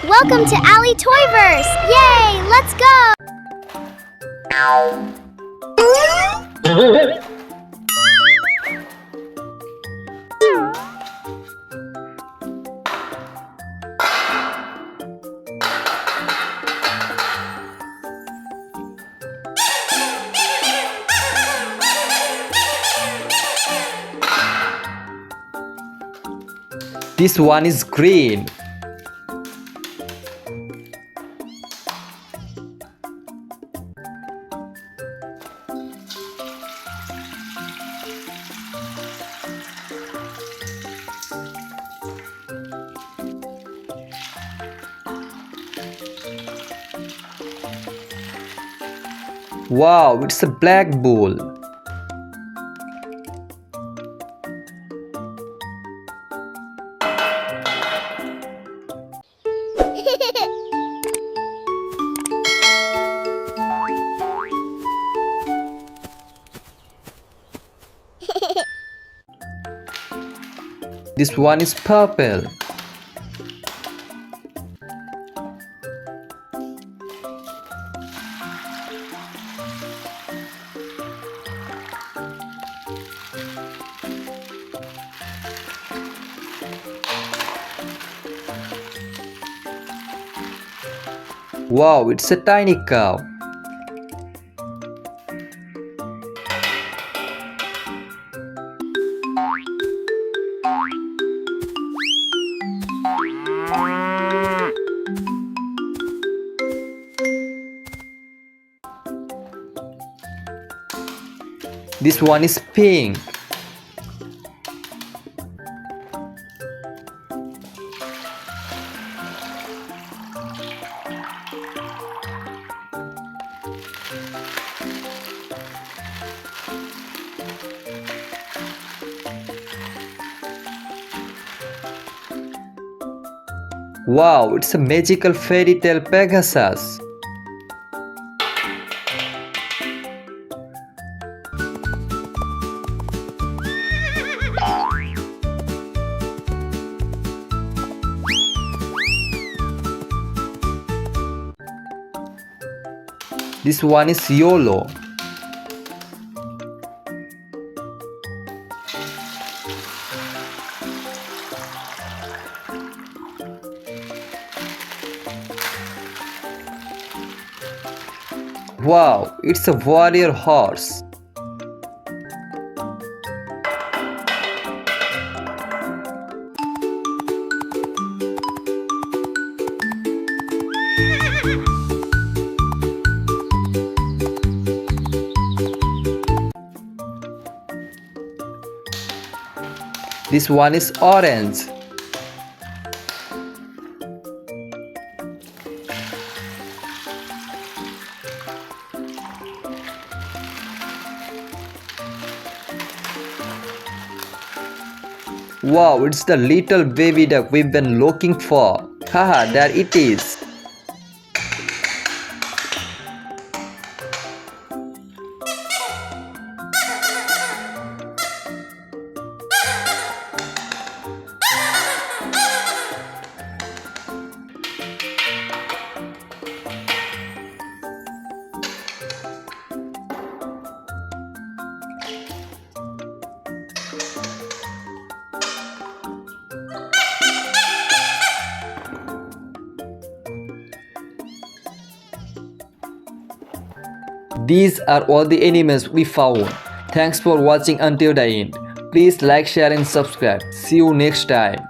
Welcome to AliToyVerse! Yay! Let's go! This one is green. Wow, it's a black bull. This one is purple. Wow, it's a tiny cow. This one is pink. Wow, it's a magical fairy tale Pegasus. This one is YOLO. Wow, it's a warrior horse. This one is orange. Wow, it's the little baby duck we've been looking for. Haha, there it is. These are all the animals we found. Thanks for watching until the end. Please like, share and subscribe. See you next time.